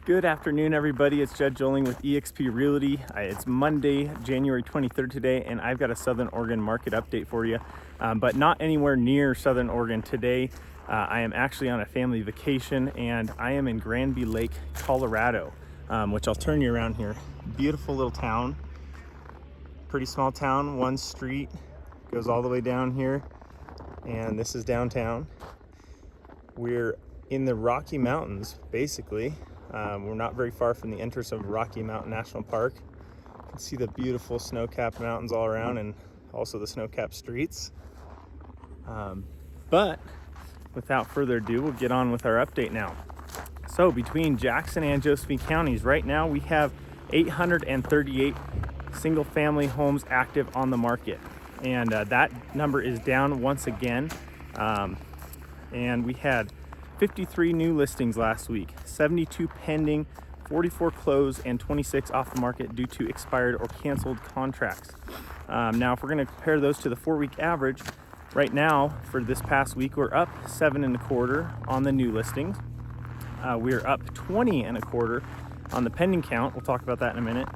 Good afternoon, everybody. It's Jed Joling with eXp Realty. It's Monday, January 23rd today, and I've got a Southern Oregon market update for you, but not anywhere near Southern Oregon today. I am actually on a family vacation, and I am in Granby Lake, Colorado, which I'll turn you around here. Beautiful little town, pretty small town. One street goes all the way down here, and this is downtown. We're in the Rocky Mountains, basically. We're not very far from the entrance of Rocky Mountain National Park. You can see the beautiful snow-capped mountains all around and also the snow-capped streets. But without further ado, we'll get on with our update now. So between Jackson and Josephine counties, right now we have 838 single-family homes active on the market. And that number is down once again. And we had 53 new listings last week, 72 pending, 44 closed, and 26 off the market due to expired or canceled contracts. Now, if we're going to compare those to the 4-week average, right now for this past week, we're up 7.25 on the new listings. We're up 20.25 on the pending count. We'll talk about that in a minute.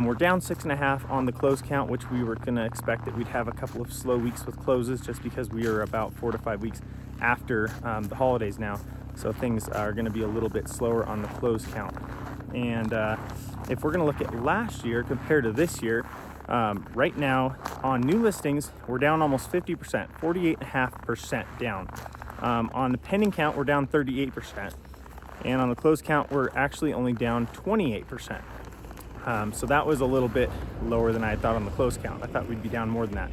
We're down 6.5 on the close count, which we were going to expect that we'd have a couple of slow weeks with closes just because we are about 4 to 5 weeks after the holidays now. So things are going to be a little bit slower on the close count. And if we're going to look at last year compared to this year, right now on new listings, we're down almost 50%, 48.5% down. On the pending count, we're down 38%. And on the close count, we're actually only down 28%. So that was a little bit lower than I thought on the close count. I thought we'd be down more than that.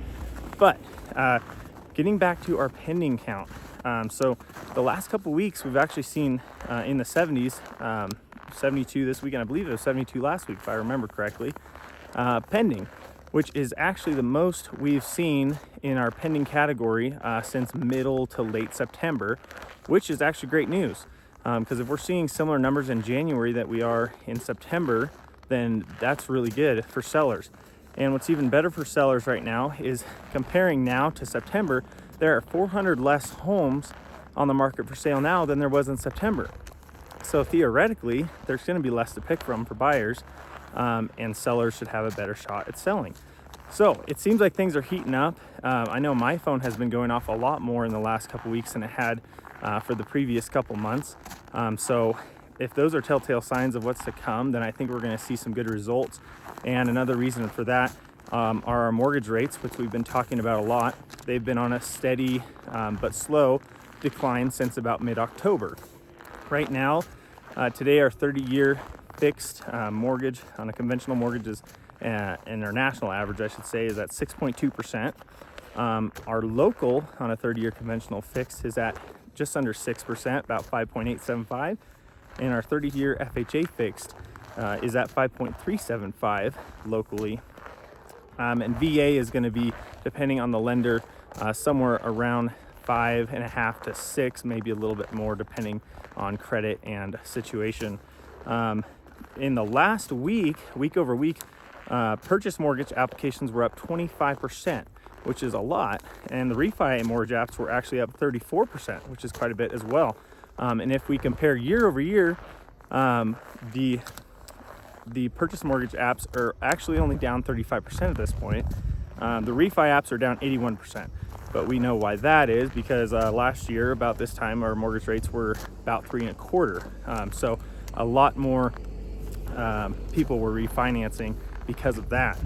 But getting back to our pending count, so the last couple weeks we've actually seen in the 70s, 72 this week, and I believe it was 72 last week if I remember correctly, pending, which is actually the most we've seen in our pending category since middle to late September, which is actually great news, because if we're seeing similar numbers in January that we are in September, then that's really good for sellers. And what's even better for sellers right now is comparing now to September, there are 400 less homes on the market for sale now than there was in September. So theoretically, there's going to be less to pick from for buyers, and sellers should have a better shot at selling. So it seems like things are heating up. I know my phone has been going off a lot more in the last couple weeks than it had for the previous couple months. So if those are telltale signs of what's to come, then I think we're going to see some good results. And another reason for that are our mortgage rates, which we've been talking about a lot. They've been on a steady but slow decline since about mid-October. Right now, today our 30-year fixed mortgage on a conventional mortgage is, and our national average, I should say, is at 6.2%. Our local on a 30-year conventional fixed is at just under 6%, about 5.875. And our 30-year FHA fixed is at 5.375 locally. And VA is going to be, depending on the lender, somewhere around 5.5 to 6, maybe a little bit more depending on credit and situation. In the last week over week, purchase mortgage applications were up 25%, which is a lot. And the refi mortgage apps were actually up 34%, which is quite a bit as well. And if we compare year over year, the purchase mortgage apps are actually only down 35% at this point. The refi apps are down 81%, but we know why that is because last year about this time our mortgage rates were about 3.25. So a lot more people were refinancing because of that.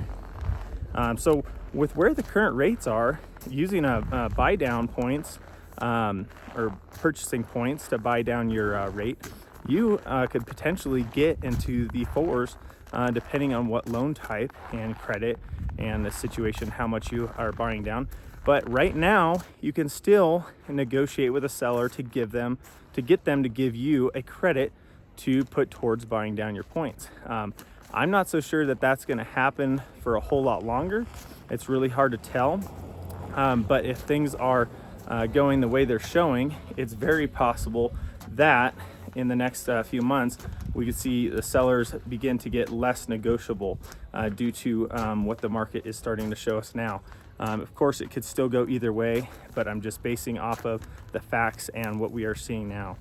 So with where the current rates are, using a buy down points or purchasing points to buy down your rate, you could potentially get into the 4s depending on what loan type and credit and the situation, how much you are buying down. But right now you can still negotiate with a seller to get them to give you a credit to put towards buying down your points. I'm not so sure that that's going to happen for a whole lot longer. It's really hard to tell, but if things are going the way they're showing, it's very possible that in the next few months we could see the sellers begin to get less negotiable due to what the market is starting to show us now. Of course, it could still go either way, but I'm just basing off of the facts and what we are seeing now.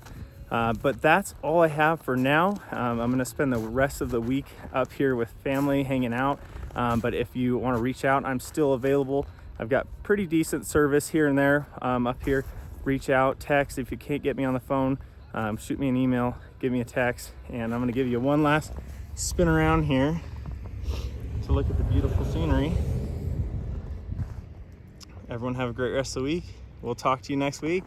But that's all I have for now. I'm going to spend the rest of the week up here with family hanging out. But if you want to reach out, I'm still available. I've got pretty decent service here and there up here. Reach out, text. If you can't get me on the phone, shoot me an email, give me a text. And I'm going to give you one last spin around here to look at the beautiful scenery. Everyone have a great rest of the week. We'll talk to you next week.